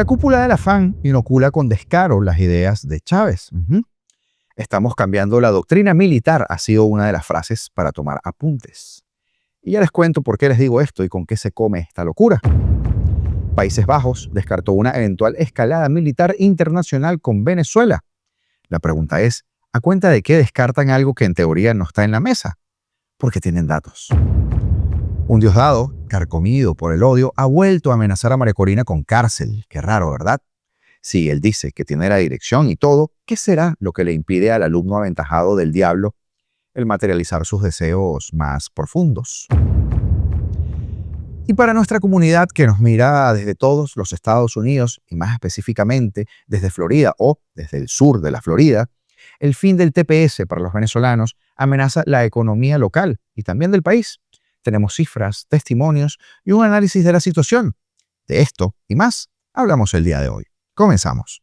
La cúpula de la FAN inocula con descaro las ideas de Chávez. Estamos cambiando la doctrina militar ha sido una de las frases para tomar apuntes. Y ya les cuento por qué les digo esto y con qué se come esta locura. Países Bajos descartó una eventual escalada militar internacional con Venezuela. La pregunta es, ¿a cuenta de qué descartan algo que en teoría no está en la mesa? Porque tienen datos. Un Diosdado, carcomido por el odio, ha vuelto a amenazar a María Corina con cárcel. Qué raro, ¿verdad? Si él dice que tiene la dirección y todo, ¿qué será lo que le impide al alumno aventajado del diablo el materializar sus deseos más profundos? Y para nuestra comunidad que nos mira desde todos los Estados Unidos y más específicamente desde Florida o desde el sur de la Florida, el fin del TPS para los venezolanos amenaza la economía local y también del país. Tenemos cifras, testimonios y un análisis de la situación. De esto y más hablamos el día de hoy. Comenzamos.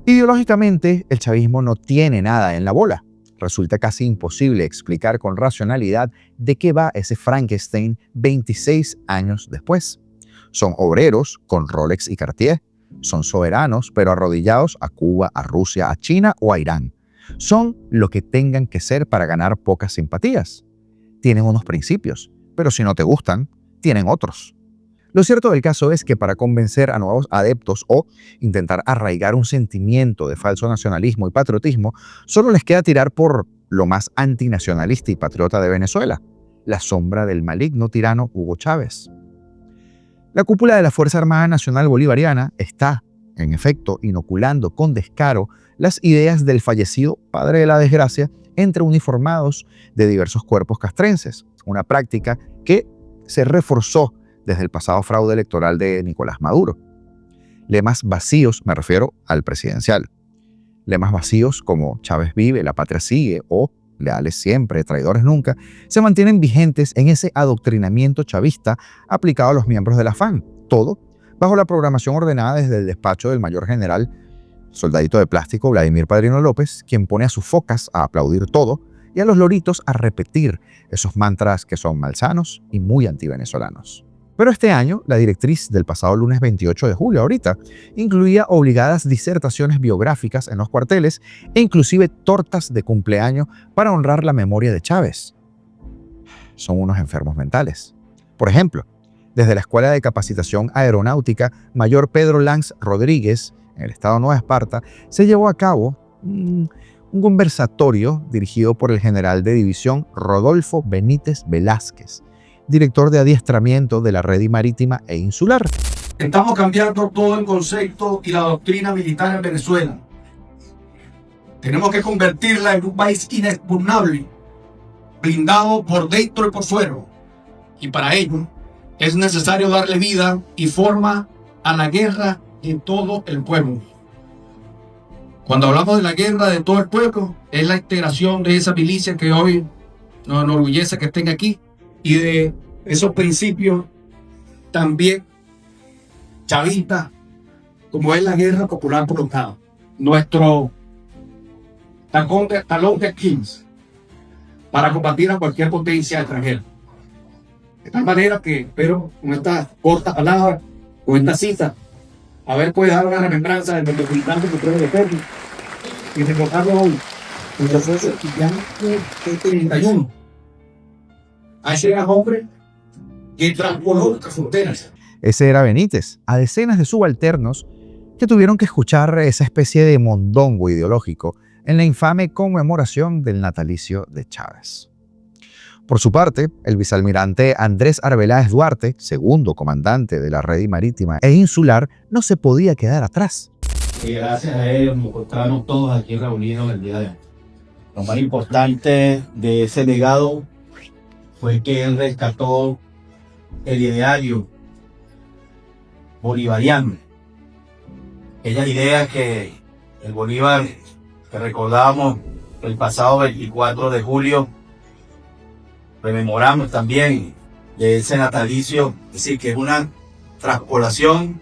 Ideológicamente, el chavismo no tiene nada en la bola. Resulta casi imposible explicar con racionalidad de qué va ese Frankenstein 26 años después. Son obreros con Rolex y Cartier. Son soberanos, pero arrodillados a Cuba, a Rusia, a China o a Irán. Son lo que tengan que ser para ganar pocas simpatías. Tienen unos principios, pero si no te gustan, tienen otros. Lo cierto del caso es que para convencer a nuevos adeptos o intentar arraigar un sentimiento de falso nacionalismo y patriotismo, solo les queda tirar por lo más antinacionalista y patriota de Venezuela, la sombra del maligno tirano Hugo Chávez. La cúpula de la Fuerza Armada Nacional Bolivariana está, en efecto, inoculando con descaro las ideas del fallecido padre de la desgracia entre uniformados de diversos cuerpos castrenses, una práctica que se reforzó desde el pasado fraude electoral de Nicolás Maduro. Lemas vacíos, me refiero al presidencial. Lemas vacíos como Chávez vive, la patria sigue o leales siempre, traidores nunca, se mantienen vigentes en ese adoctrinamiento chavista aplicado a los miembros de la FAN. Todo bajo la programación ordenada desde el despacho del mayor general, soldadito de plástico Vladimir Padrino López, quien pone a sus focas a aplaudir todo y a los loritos a repetir esos mantras que son malsanos y muy antivenezolanos. Pero este año, la directriz del pasado lunes 28 de julio, ahorita, incluía obligadas disertaciones biográficas en los cuarteles e inclusive tortas de cumpleaños para honrar la memoria de Chávez. Son unos enfermos mentales. Por ejemplo, desde la Escuela de Capacitación Aeronáutica Mayor Pedro Lanz Rodríguez, en el estado Nueva Esparta, se llevó a cabo un conversatorio dirigido por el general de división Rodolfo Benítez Velázquez, director de adiestramiento de la Red Marítima e Insular. Estamos cambiando todo el concepto y la doctrina militar en Venezuela. Tenemos que convertirla en un país inexpugnable, blindado por dentro y por fuera. Y para ello es necesario darle vida y forma a la guerra de todo el pueblo. Cuando hablamos de la guerra de todo el pueblo, es la integración de esa milicia que hoy nos enorgullece que estén aquí, y de esos principios también chavistas, como es la guerra popular prolongada. Nuestro talón de Aquiles para combatir a cualquier potencia extranjera. De tal manera que espero con estas cortas palabras, con esta cita, puede dar una remembranza del metropolitano que puede defender y recordarlo hoy, en el proceso que ya es 31. A ese hombre que transpoló las fronteras. Ese era Benítez, a decenas de subalternos que tuvieron que escuchar esa especie de mondongo ideológico en la infame conmemoración del natalicio de Chávez. Por su parte, el vicealmirante Andrés Arbeláez Duarte, segundo comandante de la Red Marítima e Insular, no se podía quedar atrás. Y gracias a ellos nos encontramos todos aquí reunidos el día de hoy. Lo más importante de ese legado fue que él rescató el ideario bolivariano. Aquellas ideas que el Bolívar que recordábamos el pasado 24 de julio, rememoramos también de ese natalicio, es decir, que es una transpolación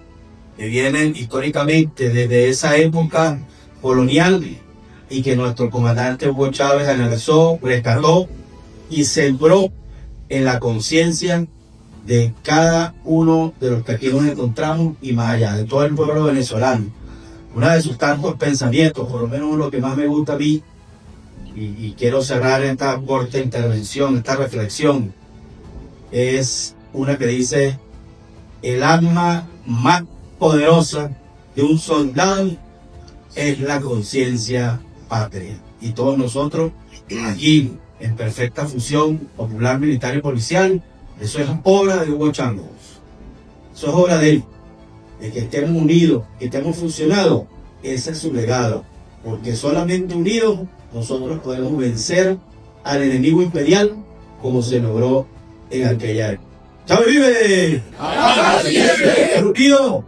que viene históricamente desde esa época colonial y que nuestro comandante Hugo Chávez analizó, rescató y sembró en la conciencia de cada uno de los que aquí nos encontramos y más allá, de todo el pueblo venezolano. Uno de sus tantos pensamientos, por lo menos lo que más me gusta a mí, y quiero cerrar esta corta intervención, esta reflexión, es una que dice: el arma más poderosa de un soldado es la conciencia patria. Y todos nosotros aquí, en perfecta fusión popular, militar y policial, eso es obra de Hugo Chávez. Eso es obra de él. De que estemos unidos, que estemos funcionados. Ese es su legado. Porque solamente unidos nosotros podemos vencer al enemigo imperial como se logró en aquella época. ¡Chávez vive! ¡Unido!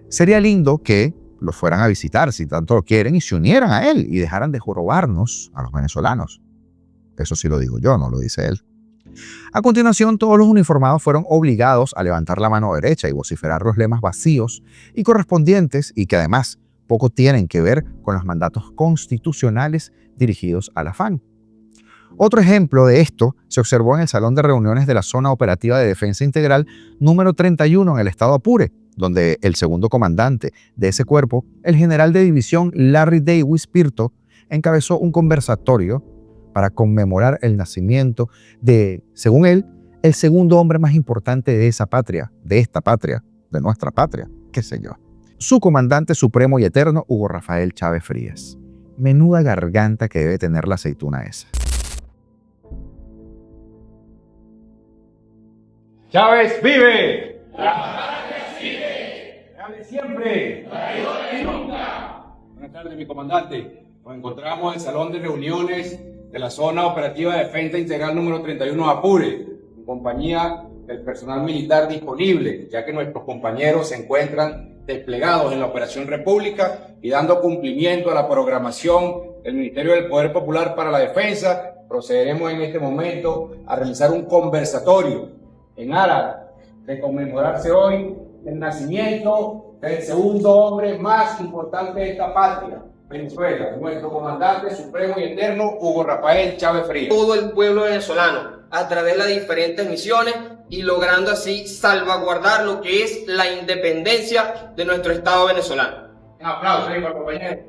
Sería lindo que los fueran a visitar si tanto lo quieren y se unieran a él y dejaran de jorobarnos a los venezolanos. Eso sí lo digo yo, no lo dice él. A continuación, todos los uniformados fueron obligados a levantar la mano derecha y vociferar los lemas vacíos y correspondientes y que además poco tienen que ver con los mandatos constitucionales dirigidos a la FAN. Otro ejemplo de esto se observó en el Salón de Reuniones de la Zona Operativa de Defensa Integral número 31 en el estado Apure, donde el segundo comandante de ese cuerpo, el general de división Larry Davis Pirto, encabezó un conversatorio para conmemorar el nacimiento de, según él, el segundo hombre más importante de esa patria, de esta patria, de nuestra patria, qué sé yo. Su comandante supremo y eterno, Hugo Rafael Chávez Frías. Menuda garganta que debe tener la aceituna esa. ¡Chávez vive! ¡Chávez vive! ¡Chávez siempre! ¡Traidores nunca! Buenas tardes, mi comandante. Nos encontramos en el Salón de Reuniones de la Zona Operativa de Defensa Integral número 31 de Apure, en compañía del personal militar disponible, ya que nuestros compañeros se encuentran desplegados en la Operación República y dando cumplimiento a la programación del Ministerio del Poder Popular para la Defensa. Procederemos en este momento a realizar un conversatorio en aras de conmemorarse hoy el nacimiento del segundo hombre más importante de esta patria, Venezuela, nuestro comandante supremo y eterno, Hugo Rafael Chávez Frías. Todo el pueblo venezolano, a través de las diferentes misiones y logrando así salvaguardar lo que es la independencia de nuestro Estado venezolano. Un aplauso ahí para el compañero.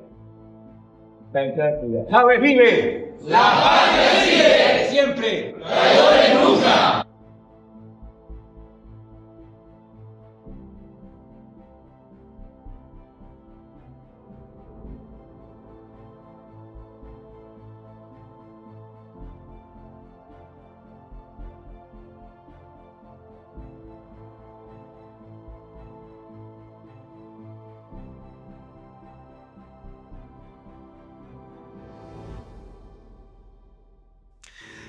¡Chávez vive! ¡La patria vive! ¡Siempre! ¡Traidores nunca!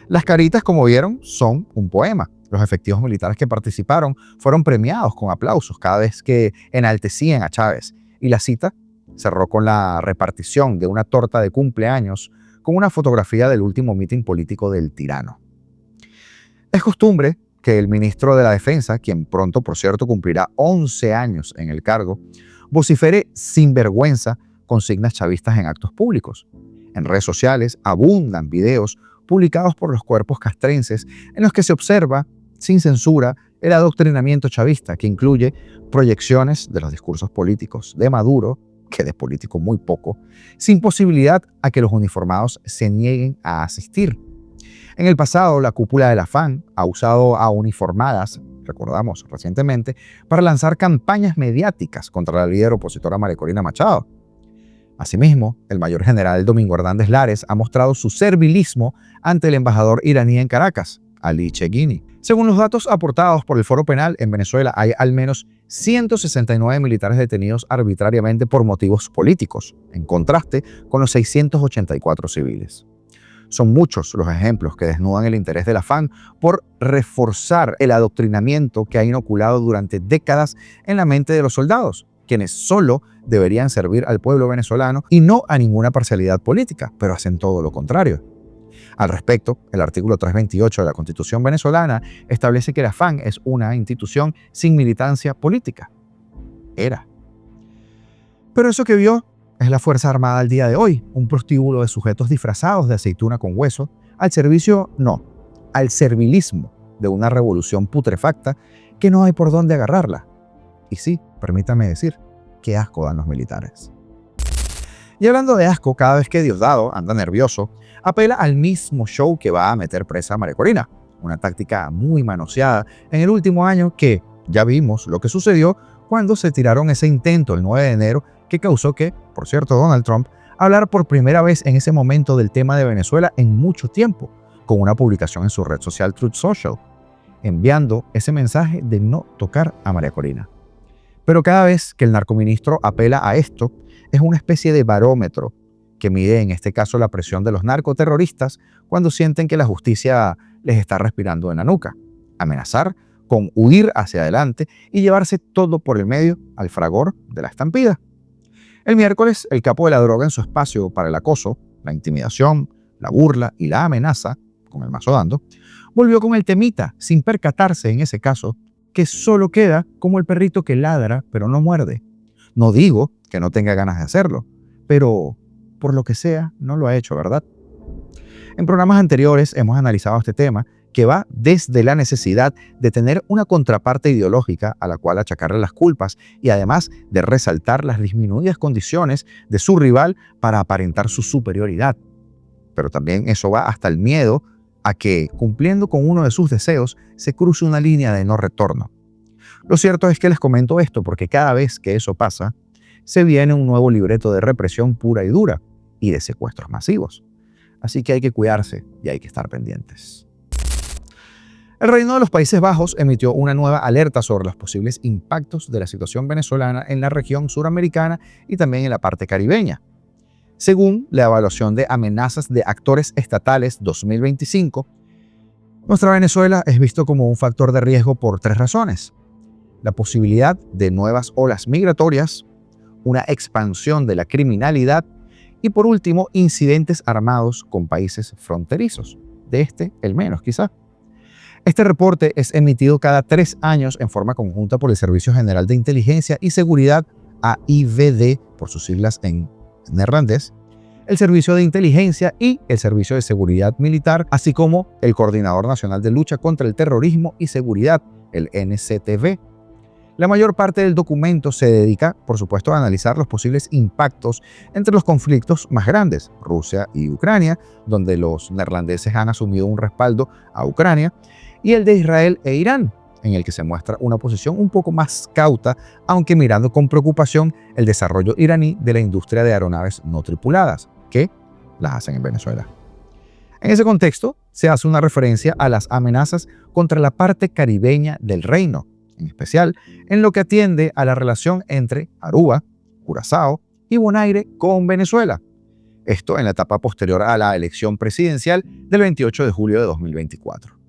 Las caritas, como vieron, son un poema. Los efectivos militares que participaron fueron premiados con aplausos cada vez que enaltecían a Chávez. Y la cita cerró con la repartición de una torta de cumpleaños con una fotografía del último mitin político del tirano. Es costumbre que el ministro de la Defensa, quien pronto, por cierto, cumplirá 11 años en el cargo, vocifere sin vergüenza consignas chavistas en actos públicos. En redes sociales abundan videos publicados por los cuerpos castrenses en los que se observa, sin censura, el adoctrinamiento chavista, que incluye proyecciones de los discursos políticos de Maduro, que de político muy poco, sin posibilidad a que los uniformados se nieguen a asistir. En el pasado, la cúpula de la FAN ha usado a uniformadas, recordamos recientemente, para lanzar campañas mediáticas contra la líder opositora María Corina Machado. Asimismo, el mayor general Domingo Hernández Lares ha mostrado su servilismo ante el embajador iraní en Caracas, Ali Cheghini. Según los datos aportados por el Foro Penal, en Venezuela hay al menos 169 militares detenidos arbitrariamente por motivos políticos, en contraste con los 684 civiles. Son muchos los ejemplos que desnudan el interés de la FAN por reforzar el adoctrinamiento que ha inoculado durante décadas en la mente de los soldados, quienes solo deberían servir al pueblo venezolano y no a ninguna parcialidad política, pero hacen todo lo contrario. Al respecto, el artículo 328 de la Constitución venezolana establece que la FAN es una institución sin militancia política. Era. Pero eso que vio es la Fuerza Armada al día de hoy, un prostíbulo de sujetos disfrazados de aceituna con hueso, al servicio no, al servilismo de una revolución putrefacta que no hay por dónde agarrarla. Y sí, permítame decir, qué asco dan los militares. Y hablando de asco, cada vez que Diosdado anda nervioso, apela al mismo show que va a meter presa a María Corina, una táctica muy manoseada en el último año que ya vimos lo que sucedió cuando se tiraron ese intento el 9 de enero que causó que, por cierto, Donald Trump hablara por primera vez en ese momento del tema de Venezuela en mucho tiempo, con una publicación en su red social Truth Social, enviando ese mensaje de no tocar a María Corina. Pero cada vez que el narcoministro apela a esto, es una especie de barómetro que mide en este caso la presión de los narcoterroristas cuando sienten que la justicia les está respirando en la nuca. Amenazar con huir hacia adelante y llevarse todo por el medio al fragor de la estampida. El miércoles, el capo de la droga en su espacio para el acoso, la intimidación, la burla y la amenaza, con el mazo dando, volvió con el temita, sin percatarse en ese caso, que solo queda como el perrito que ladra pero no muerde. No digo que no tenga ganas de hacerlo, pero por lo que sea, no lo ha hecho, ¿verdad? En programas anteriores hemos analizado este tema que va desde la necesidad de tener una contraparte ideológica a la cual achacarle las culpas y además de resaltar las disminuidas condiciones de su rival para aparentar su superioridad. Pero también eso va hasta el miedo a que, cumpliendo con uno de sus deseos, se cruce una línea de no retorno. Lo cierto es que les comento esto porque cada vez que eso pasa, se viene un nuevo libreto de represión pura y dura y de secuestros masivos. Así que hay que cuidarse y hay que estar pendientes. El Reino de los Países Bajos emitió una nueva alerta sobre los posibles impactos de la situación venezolana en la región suramericana y también en la parte caribeña. Según la evaluación de amenazas de actores estatales 2025, nuestra Venezuela es visto como un factor de riesgo por 3 razones. La posibilidad de nuevas olas migratorias, una expansión de la criminalidad y por último, incidentes armados con países fronterizos. De este, el menos quizá. Este reporte es emitido cada 3 años en forma conjunta por el Servicio General de Inteligencia y Seguridad, AIVD, por sus siglas en neerlandés, el Servicio de Inteligencia y el Servicio de Seguridad Militar, así como el Coordinador Nacional de Lucha contra el Terrorismo y Seguridad, el NCTV. La mayor parte del documento se dedica, por supuesto, a analizar los posibles impactos entre los conflictos más grandes, Rusia y Ucrania, donde los neerlandeses han asumido un respaldo a Ucrania, y el de Israel e Irán, en el que se muestra una posición un poco más cauta, aunque mirando con preocupación el desarrollo iraní de la industria de aeronaves no tripuladas, que las hacen en Venezuela. En ese contexto, se hace una referencia a las amenazas contra la parte caribeña del reino, en especial en lo que atiende a la relación entre Aruba, Curazao y Bonaire con Venezuela. Esto en la etapa posterior a la elección presidencial del 28 de julio de 2024.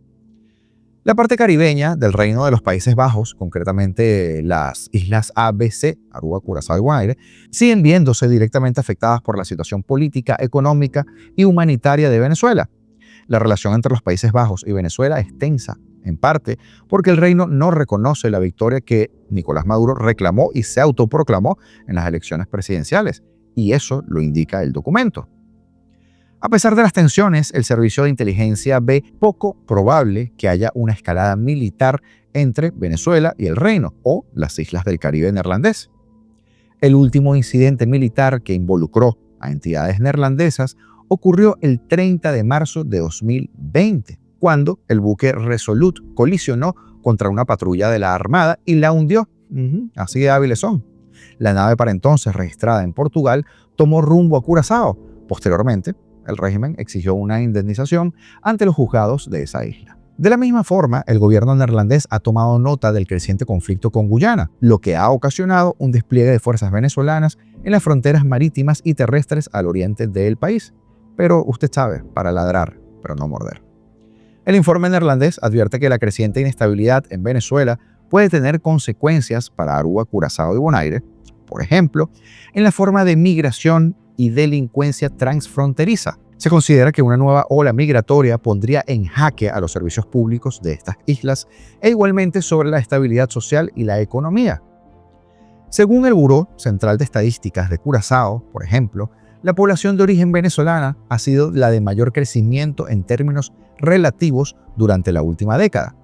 La parte caribeña del Reino de los Países Bajos, concretamente las islas ABC, Aruba, Curazao y Bonaire, siguen viéndose directamente afectadas por la situación política, económica y humanitaria de Venezuela. La relación entre los Países Bajos y Venezuela es tensa, en parte porque el reino no reconoce la victoria que Nicolás Maduro reclamó y se autoproclamó en las elecciones presidenciales, y eso lo indica el documento. A pesar de las tensiones, el Servicio de Inteligencia ve poco probable que haya una escalada militar entre Venezuela y el reino o las islas del Caribe neerlandés. El último incidente militar que involucró a entidades neerlandesas ocurrió el 30 de marzo de 2020, cuando el buque Resolute colisionó contra una patrulla de la Armada y la hundió. Así de hábiles son. La nave, para entonces registrada en Portugal, tomó rumbo a Curazao. Posteriormente, el régimen exigió una indemnización ante los juzgados de esa isla. De la misma forma, el gobierno neerlandés ha tomado nota del creciente conflicto con Guyana, lo que ha ocasionado un despliegue de fuerzas venezolanas en las fronteras marítimas y terrestres al oriente del país. Pero usted sabe, para ladrar, pero no morder. El informe neerlandés advierte que la creciente inestabilidad en Venezuela puede tener consecuencias para Aruba, Curazao y Bonaire, por ejemplo, en la forma de migración y delincuencia transfronteriza. Se considera que una nueva ola migratoria pondría en jaque a los servicios públicos de estas islas e igualmente sobre la estabilidad social y la economía. Según el Buró Central de Estadísticas de Curazao, por ejemplo, la población de origen venezolana ha sido la de mayor crecimiento en términos relativos durante la última década.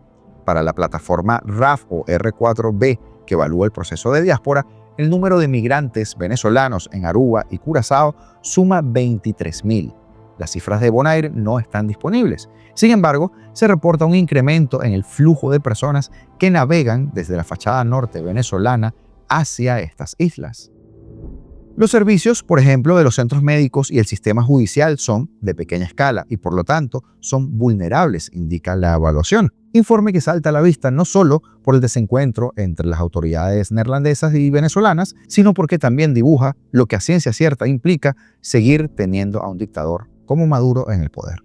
Para la plataforma RAF o R4B, que evalúa el proceso de diáspora, el número de migrantes venezolanos en Aruba y Curazao suma 23.000. Las cifras de Bonaire no están disponibles. Sin embargo, se reporta un incremento en el flujo de personas que navegan desde la fachada norte venezolana hacia estas islas. Los servicios, por ejemplo, de los centros médicos y el sistema judicial son de pequeña escala y por lo tanto son vulnerables, indica la evaluación. Informe que salta a la vista no solo por el desencuentro entre las autoridades neerlandesas y venezolanas, sino porque también dibuja lo que a ciencia cierta implica seguir teniendo a un dictador como Maduro en el poder.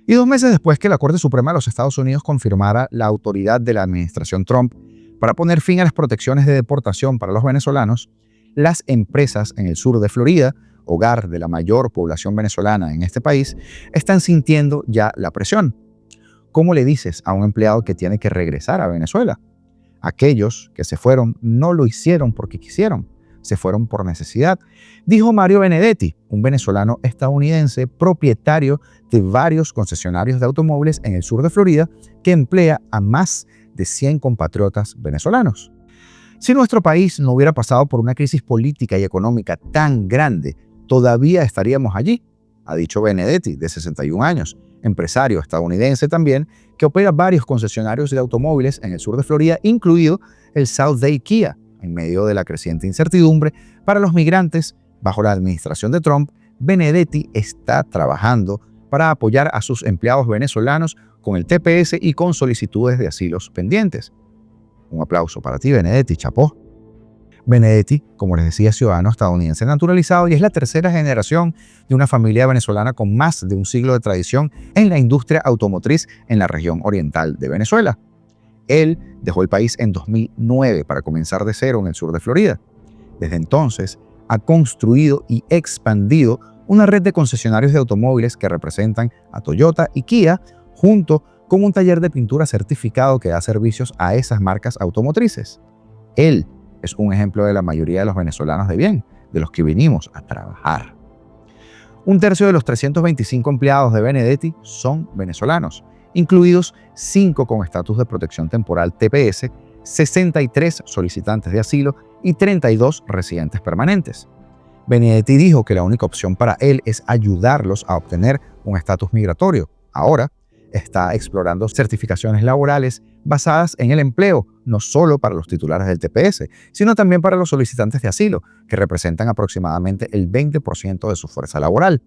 Y 2 meses después que la Corte Suprema de los Estados Unidos confirmara la autoridad de la administración Trump para poner fin a las protecciones de deportación para los venezolanos, las empresas en el sur de Florida, hogar de la mayor población venezolana en este país, están sintiendo ya la presión. ¿Cómo le dices a un empleado que tiene que regresar a Venezuela? Aquellos que se fueron no lo hicieron porque quisieron, se fueron por necesidad, dijo Mario Benedetti, un venezolano estadounidense propietario de varios concesionarios de automóviles en el sur de Florida que emplea a más de 100 compatriotas venezolanos. Si nuestro país no hubiera pasado por una crisis política y económica tan grande, todavía estaríamos allí, ha dicho Benedetti, de 61 años, empresario estadounidense también, que opera varios concesionarios de automóviles en el sur de Florida, incluido el South Day Kia, en medio de la creciente incertidumbre para los migrantes bajo la administración de Trump. Benedetti está trabajando para apoyar a sus empleados venezolanos con el TPS y con solicitudes de asilos pendientes. Un aplauso para ti, Benedetti, chapó. Benedetti, como les decía, ciudadano estadounidense naturalizado y es la tercera generación de una familia venezolana con más de un siglo de tradición en la industria automotriz en la región oriental de Venezuela. Él dejó el país en 2009 para comenzar de cero en el sur de Florida. Desde entonces, ha construido y expandido una red de concesionarios de automóviles que representan a Toyota y Kia, junto con un taller de pintura certificado que da servicios a esas marcas automotrices. Él es un ejemplo de la mayoría de los venezolanos de bien, de los que vinimos a trabajar. 1/3 de los 325 empleados de Benedetti son venezolanos, incluidos 5 con estatus de protección temporal TPS, 63 solicitantes de asilo y 32 residentes permanentes. Benedetti dijo que la única opción para él es ayudarlos a obtener un estatus migratorio. Ahora está explorando certificaciones laborales basadas en el empleo, no solo para los titulares del TPS, sino también para los solicitantes de asilo, que representan aproximadamente el 20% de su fuerza laboral.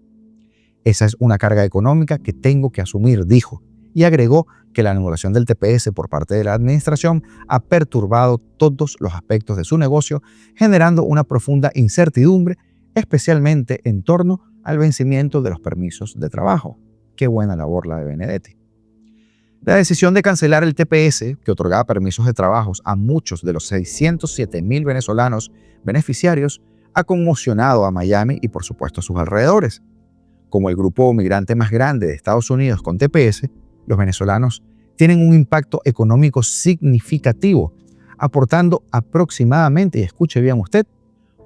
Esa es una carga económica que tengo que asumir, dijo, y agregó que la anulación del TPS por parte de la administración ha perturbado todos los aspectos de su negocio, generando una profunda incertidumbre, especialmente en torno al vencimiento de los permisos de trabajo. Qué buena labor la de Benedetti. La decisión de cancelar el TPS, que otorgaba permisos de trabajo a muchos de los 607.000 venezolanos beneficiarios, ha conmocionado a Miami y por supuesto a sus alrededores. Como el grupo migrante más grande de Estados Unidos con TPS, los venezolanos tienen un impacto económico significativo, aportando aproximadamente, y escuche bien usted,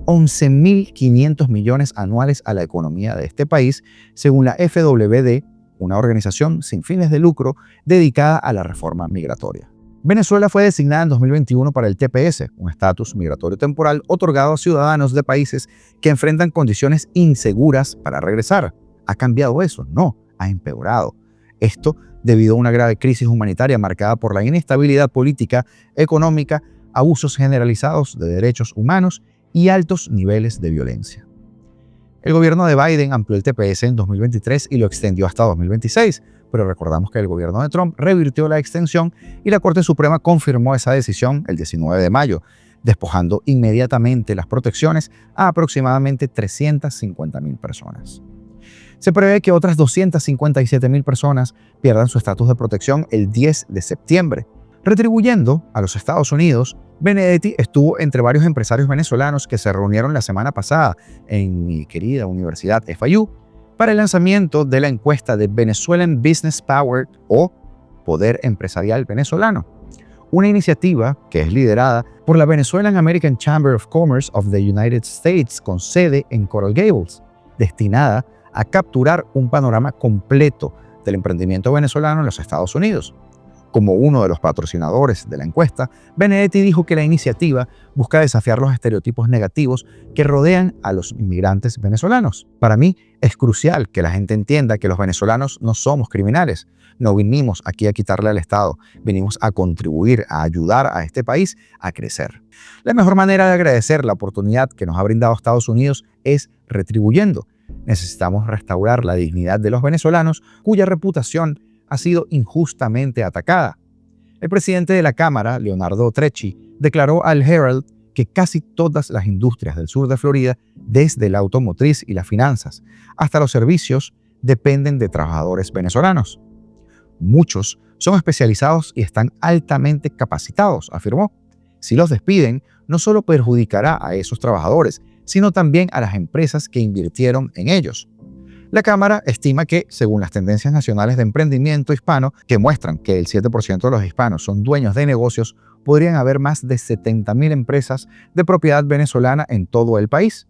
11.500 millones anuales a la economía de este país, según la FWD, una organización sin fines de lucro dedicada a la reforma migratoria. Venezuela fue designada en 2021 para el TPS, un estatus migratorio temporal otorgado a ciudadanos de países que enfrentan condiciones inseguras para regresar. ¿Ha cambiado eso? No, ha empeorado. Esto debido a una grave crisis humanitaria marcada por la inestabilidad política, económica, abusos generalizados de derechos humanos y altos niveles de violencia. El gobierno de Biden amplió el TPS en 2023 y lo extendió hasta 2026, pero recordamos que el gobierno de Trump revirtió la extensión y la Corte Suprema confirmó esa decisión el 19 de mayo, despojando inmediatamente las protecciones a aproximadamente 350.000 personas. Se prevé que otras 257.000 personas pierdan su estatus de protección el 10 de septiembre. Retribuyendo a los Estados Unidos, Benedetti estuvo entre varios empresarios venezolanos que se reunieron la semana pasada en mi querida Universidad FIU para el lanzamiento de la encuesta de Venezuelan Business Power o Poder Empresarial Venezolano, una iniciativa que es liderada por la Venezuelan American Chamber of Commerce of the United States con sede en Coral Gables, destinada a capturar un panorama completo del emprendimiento venezolano en los Estados Unidos. Como uno de los patrocinadores de la encuesta, Benedetti dijo que la iniciativa busca desafiar los estereotipos negativos que rodean a los inmigrantes venezolanos. Para mí es crucial que la gente entienda que los venezolanos no somos criminales. No vinimos aquí a quitarle al Estado, vinimos a contribuir, a ayudar a este país a crecer. La mejor manera de agradecer la oportunidad que nos ha brindado Estados Unidos es retribuyendo. Necesitamos restaurar la dignidad de los venezolanos cuya reputación ha sido injustamente atacada. El presidente de la Cámara, Leonardo Trecci, declaró al Herald que casi todas las industrias del sur de Florida, desde la automotriz y las finanzas hasta los servicios, dependen de trabajadores venezolanos. Muchos son especializados y están altamente capacitados, afirmó. Si los despiden, no solo perjudicará a esos trabajadores, sino también a las empresas que invirtieron en ellos. La Cámara estima que, según las tendencias nacionales de emprendimiento hispano, que muestran que el 7% de los hispanos son dueños de negocios, podrían haber más de 70.000 empresas de propiedad venezolana en todo el país.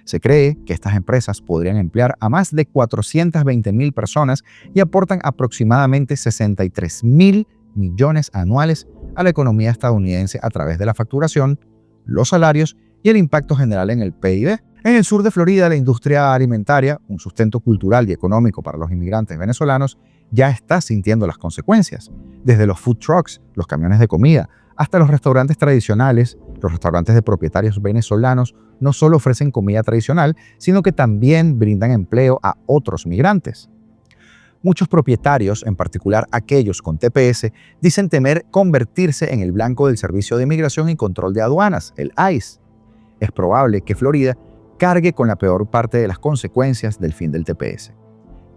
Se cree que estas empresas podrían emplear a más de 420.000 personas y aportan aproximadamente 63.000 millones anuales a la economía estadounidense a través de la facturación, los salarios y el impacto general en el PIB. En el sur de Florida, la industria alimentaria, un sustento cultural y económico para los inmigrantes venezolanos, ya está sintiendo las consecuencias. Desde los food trucks, los camiones de comida, hasta los restaurantes tradicionales, los restaurantes de propietarios venezolanos no solo ofrecen comida tradicional, sino que también brindan empleo a otros migrantes. Muchos propietarios, en particular aquellos con TPS, dicen temer convertirse en el blanco del Servicio de Inmigración y Control de Aduanas, el ICE. Es probable que Florida cargue con la peor parte de las consecuencias del fin del TPS.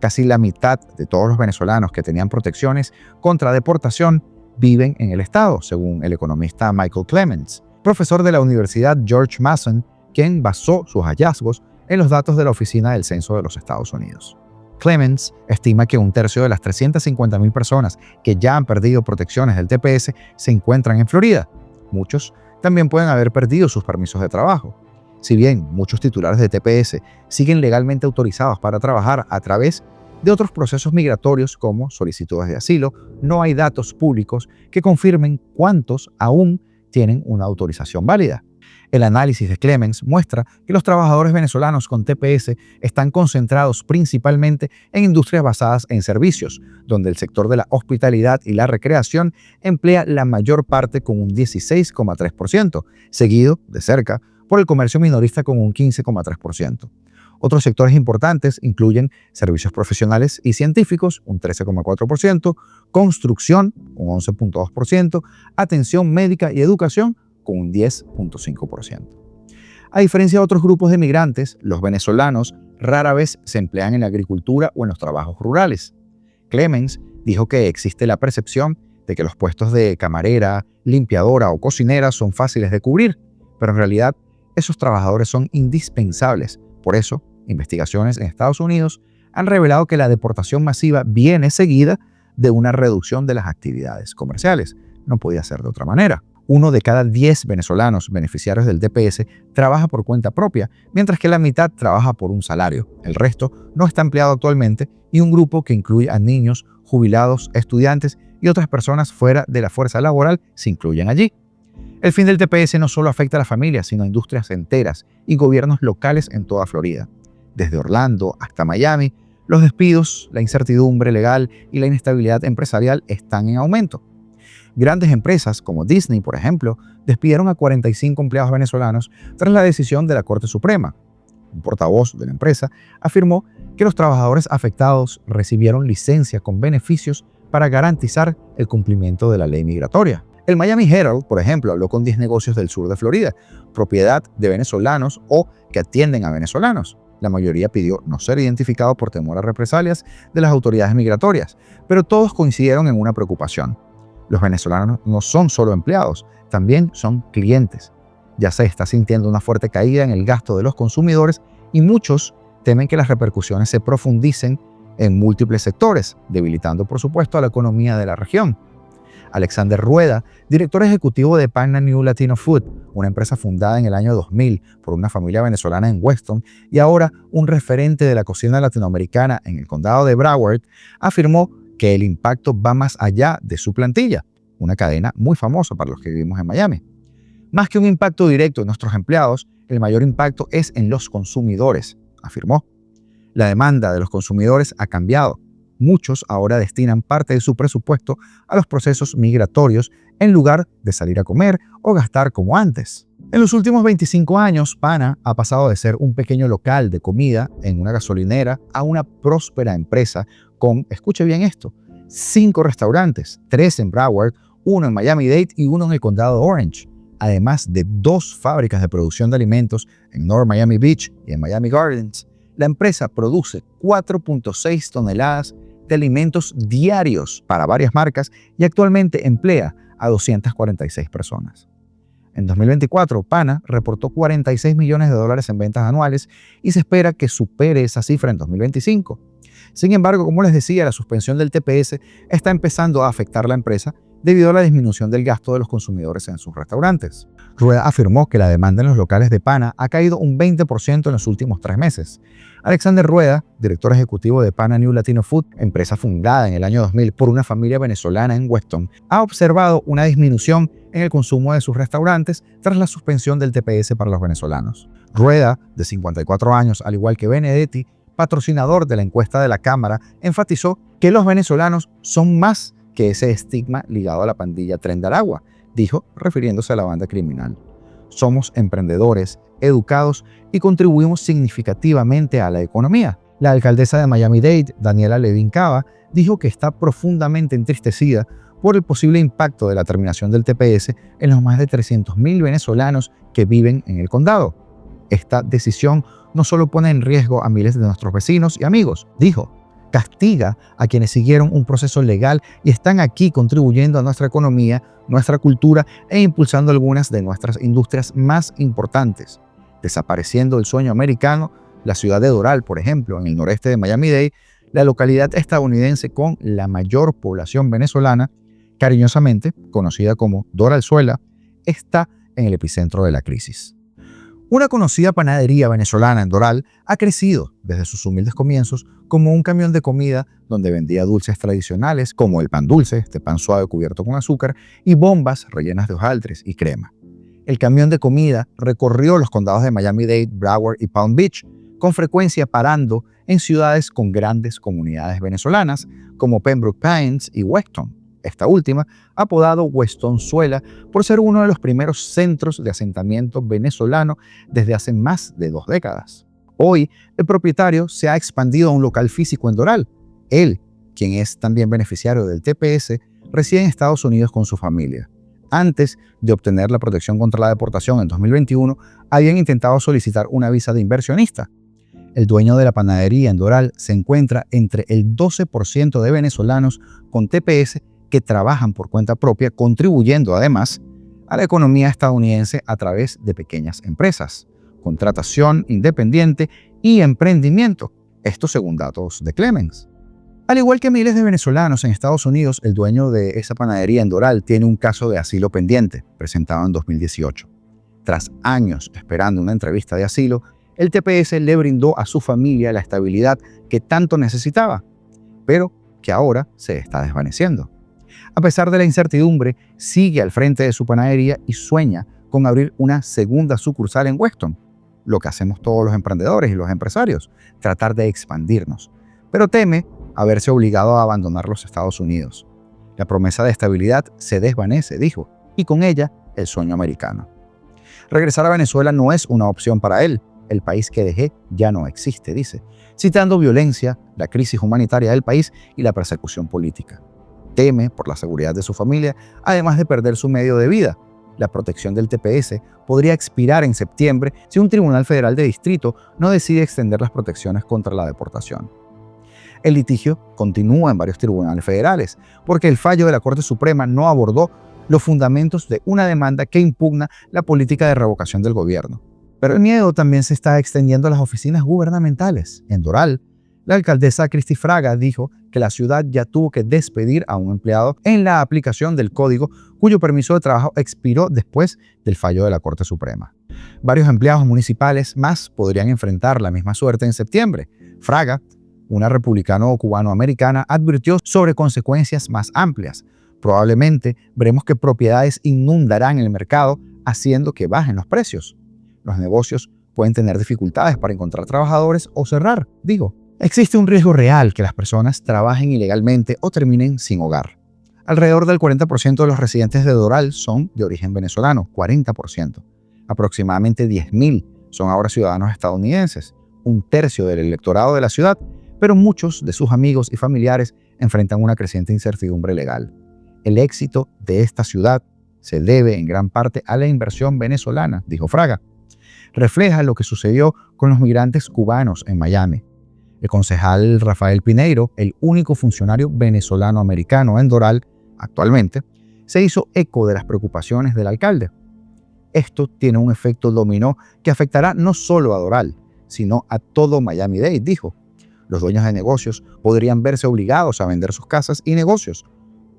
Casi la mitad de todos los venezolanos que tenían protecciones contra deportación viven en el estado, según el economista Michael Clemens, profesor de la Universidad George Mason, quien basó sus hallazgos en los datos de la Oficina del Censo de los Estados Unidos. Clemens estima que un tercio de las 350.000 personas que ya han perdido protecciones del TPS se encuentran en Florida. Muchos también pueden haber perdido sus permisos de trabajo. Si bien muchos titulares de TPS siguen legalmente autorizados para trabajar a través de otros procesos migratorios como solicitudes de asilo, no hay datos públicos que confirmen cuántos aún tienen una autorización válida. El análisis de Clemens muestra que los trabajadores venezolanos con TPS están concentrados principalmente en industrias basadas en servicios, donde el sector de la hospitalidad y la recreación emplea la mayor parte con un 16,3%, seguido de cerca por el comercio minorista con un 15,3%. Otros sectores importantes incluyen servicios profesionales y científicos, un 13,4%, construcción, un 11,2%, atención médica y educación, con un 10,5%. A diferencia de otros grupos de migrantes, los venezolanos rara vez se emplean en la agricultura o en los trabajos rurales. Clemens dijo que existe la percepción de que los puestos de camarera, limpiadora o cocinera son fáciles de cubrir, pero en realidad esos trabajadores son indispensables. Por eso, investigaciones en Estados Unidos han revelado que la deportación masiva viene seguida de una reducción de las actividades comerciales. No podía ser de otra manera. 1 de cada 10 venezolanos beneficiarios del TPS trabaja por cuenta propia, mientras que la mitad trabaja por un salario. El resto no está empleado actualmente y un grupo que incluye a niños, jubilados, estudiantes y otras personas fuera de la fuerza laboral se incluyen allí. El fin del TPS no solo afecta a las familias, sino a industrias enteras y gobiernos locales en toda Florida. Desde Orlando hasta Miami, los despidos, la incertidumbre legal y la inestabilidad empresarial están en aumento. Grandes empresas como Disney, por ejemplo, despidieron a 45 empleados venezolanos tras la decisión de la Corte Suprema. Un portavoz de la empresa afirmó que los trabajadores afectados recibieron licencia con beneficios para garantizar el cumplimiento de la ley migratoria. El Miami Herald, por ejemplo, habló con 10 negocios del sur de Florida, propiedad de venezolanos o que atienden a venezolanos. La mayoría pidió no ser identificado por temor a represalias de las autoridades migratorias, pero todos coincidieron en una preocupación. Los venezolanos no son solo empleados, también son clientes. Ya se está sintiendo una fuerte caída en el gasto de los consumidores y muchos temen que las repercusiones se profundicen en múltiples sectores, debilitando por supuesto a la economía de la región. Alexander Rueda, director ejecutivo de Pana New Latino Food, una empresa fundada en el año 2000 por una familia venezolana en Weston y ahora un referente de la cocina latinoamericana en el condado de Broward, afirmó que el impacto va más allá de su plantilla, una cadena muy famosa para los que vivimos en Miami. Más que un impacto directo en nuestros empleados, el mayor impacto es en los consumidores, afirmó. La demanda de los consumidores ha cambiado. Muchos ahora destinan parte de su presupuesto a los procesos migratorios en lugar de salir a comer o gastar como antes. En los últimos 25 años, Pana ha pasado de ser un pequeño local de comida en una gasolinera a una próspera empresa con, escuche bien esto, 5 restaurantes, 3 en Broward, 1 en Miami-Dade y 1 en el condado de Orange, además de 2 fábricas de producción de alimentos en North Miami Beach y en Miami Gardens. La empresa produce 4.6 toneladas de alimentos diarios para varias marcas y actualmente emplea a 246 personas. En 2024, Pana reportó $46 millones en ventas anuales y se espera que supere esa cifra en 2025. Sin embargo, como les decía, la suspensión del TPS está empezando a afectar la empresa debido a la disminución del gasto de los consumidores en sus restaurantes. Rueda afirmó que la demanda en los locales de Pana ha caído un 20% en los últimos 3 meses. Alexander Rueda, director ejecutivo de Pana New Latino Food, empresa fundada en el año 2000 por una familia venezolana en Weston, ha observado una disminución en el consumo de sus restaurantes tras la suspensión del TPS para los venezolanos. Rueda, de 54 años, al igual que Benedetti, patrocinador de la encuesta de la Cámara, enfatizó que los venezolanos son más que ese estigma ligado a la pandilla Tren de Aragua, dijo, refiriéndose a la banda criminal. Somos emprendedores, educados y contribuimos significativamente a la economía. La alcaldesa de Miami-Dade, Daniela Levin Cava, dijo que está profundamente entristecida por el posible impacto de la terminación del TPS en los más de 300.000 venezolanos que viven en el condado. Esta decisión no solo pone en riesgo a miles de nuestros vecinos y amigos, dijo, castiga a quienes siguieron un proceso legal y están aquí contribuyendo a nuestra economía, nuestra cultura e impulsando algunas de nuestras industrias más importantes, desapareciendo el sueño americano. La ciudad de Doral, por ejemplo, en el noreste de Miami-Dade, la localidad estadounidense con la mayor población venezolana, cariñosamente conocida como Doralzuela, está en el epicentro de la crisis. Una conocida panadería venezolana en Doral ha crecido desde sus humildes comienzos como un camión de comida donde vendía dulces tradicionales como el pan dulce, este pan suave cubierto con azúcar, y bombas rellenas de hojaldres y crema. El camión de comida recorrió los condados de Miami-Dade, Broward y Palm Beach, con frecuencia parando en ciudades con grandes comunidades venezolanas como Pembroke Pines y Weston. Esta última, apodado Westonzuela por ser uno de los primeros centros de asentamiento venezolano desde hace más de 2 décadas. Hoy, el propietario se ha expandido a un local físico en Doral. Él, quien es también beneficiario del TPS, reside en Estados Unidos con su familia. Antes de obtener la protección contra la deportación en 2021, habían intentado solicitar una visa de inversionista. El dueño de la panadería en Doral se encuentra entre el 12% de venezolanos con TPS que trabajan por cuenta propia, contribuyendo además a la economía estadounidense a través de pequeñas empresas, contratación independiente y emprendimiento, esto según datos de Clemens. Al igual que miles de venezolanos en Estados Unidos, el dueño de esa panadería en Doral tiene un caso de asilo pendiente, presentado en 2018. Tras años esperando una entrevista de asilo, el TPS le brindó a su familia la estabilidad que tanto necesitaba, pero que ahora se está desvaneciendo. A pesar de la incertidumbre, sigue al frente de su panadería y sueña con abrir una segunda sucursal en Weston. Lo que hacemos todos los emprendedores y los empresarios, tratar de expandirnos. Pero teme haberse obligado a abandonar los Estados Unidos. La promesa de estabilidad se desvanece, dijo, y con ella el sueño americano. Regresar a Venezuela no es una opción para él. El país que dejé ya no existe, dice, citando violencia, la crisis humanitaria del país y la persecución política. Teme por la seguridad de su familia, además de perder su medio de vida. La protección del TPS podría expirar en septiembre si un tribunal federal de distrito no decide extender las protecciones contra la deportación. El litigio continúa en varios tribunales federales, porque el fallo de la Corte Suprema no abordó los fundamentos de una demanda que impugna la política de revocación del gobierno. Pero el miedo también se está extendiendo a las oficinas gubernamentales. En Doral, La alcaldesa Cristi Fraga dijo que la ciudad ya tuvo que despedir a un empleado en la aplicación del código cuyo permiso de trabajo expiró después del fallo de la Corte Suprema. Varios empleados municipales más podrían enfrentar la misma suerte en septiembre. Fraga, una republicano-cubano-americana, advirtió sobre consecuencias más amplias. Probablemente veremos que propiedades inundarán el mercado, haciendo que bajen los precios. Los negocios pueden tener dificultades para encontrar trabajadores o cerrar, dijo. Existe un riesgo real que las personas trabajen ilegalmente o terminen sin hogar. Alrededor del 40% de los residentes de Doral son de origen venezolano, 40%. Aproximadamente 10.000 son ahora ciudadanos estadounidenses, un tercio del electorado de la ciudad, pero muchos de sus amigos y familiares enfrentan una creciente incertidumbre legal. El éxito de esta ciudad se debe en gran parte a la inversión venezolana, dijo Fraga. Refleja lo que sucedió con los migrantes cubanos en Miami. El concejal Rafael Pineiro, el único funcionario venezolano-americano en Doral actualmente, se hizo eco de las preocupaciones del alcalde. Esto tiene un efecto dominó que afectará no solo a Doral, sino a todo Miami-Dade, dijo. Los dueños de negocios podrían verse obligados a vender sus casas y negocios,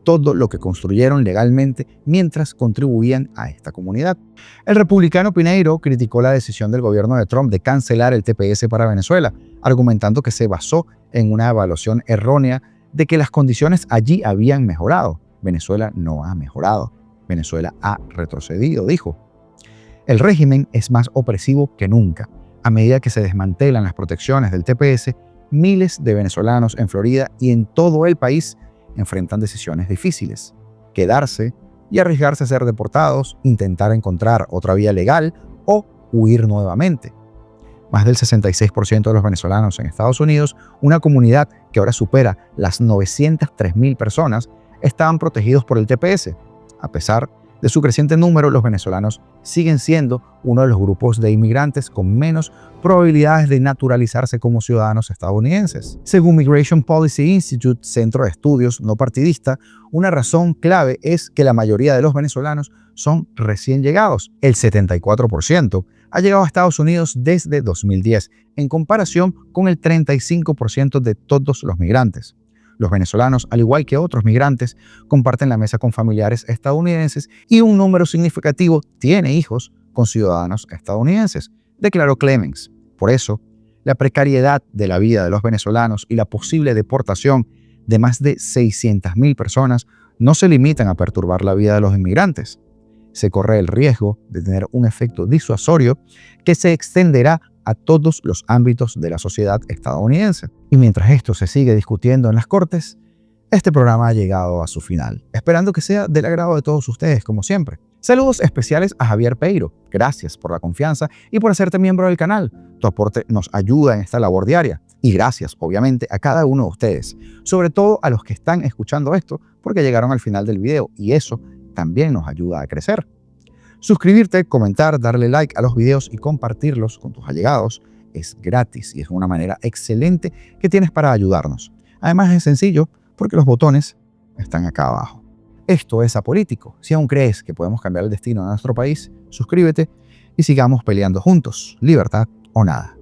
todo lo que construyeron legalmente mientras contribuían a esta comunidad. El republicano Pineiro criticó la decisión del gobierno de Trump de cancelar el TPS para Venezuela, argumentando que se basó en una evaluación errónea de que las condiciones allí habían mejorado. Venezuela no ha mejorado. Venezuela ha retrocedido, dijo. El régimen es más opresivo que nunca. A medida que se desmantelan las protecciones del TPS, miles de venezolanos en Florida y en todo el país enfrentan decisiones difíciles: quedarse y arriesgarse a ser deportados, intentar encontrar otra vía legal o huir nuevamente. Más del 66% de los venezolanos en Estados Unidos, una comunidad que ahora supera las 903.000 personas, estaban protegidos por el TPS. A pesar de su creciente número, los venezolanos siguen siendo uno de los grupos de inmigrantes con menos probabilidades de naturalizarse como ciudadanos estadounidenses. Según Migration Policy Institute, centro de estudios no partidista, una razón clave es que la mayoría de los venezolanos son recién llegados. El 74% ha llegado a Estados Unidos desde 2010, en comparación con el 35% de todos los migrantes. Los venezolanos, al igual que otros migrantes, comparten la mesa con familiares estadounidenses y un número significativo tiene hijos con ciudadanos estadounidenses, declaró Clemens. Por eso, la precariedad de la vida de los venezolanos y la posible deportación de más de 600.000 personas no se limitan a perturbar la vida de los inmigrantes. Se corre el riesgo de tener un efecto disuasorio que se extenderá a todos los ámbitos de la sociedad estadounidense. Y mientras esto se sigue discutiendo en las cortes, este programa ha llegado a su final, esperando que sea del agrado de todos ustedes, como siempre. Saludos especiales a Javier Peiro. Gracias por la confianza y por hacerte miembro del canal. Tu aporte nos ayuda en esta labor diaria. Y gracias, obviamente, a cada uno de ustedes, sobre todo a los que están escuchando esto porque llegaron al final del video, y eso también nos ayuda a crecer. Suscribirte, comentar, darle like a los videos y compartirlos con tus allegados es gratis y es una manera excelente que tienes para ayudarnos. Además es sencillo porque los botones están acá abajo. Esto es Apolítico. Si aún crees que podemos cambiar el destino de nuestro país, suscríbete y sigamos peleando juntos. Libertad o nada.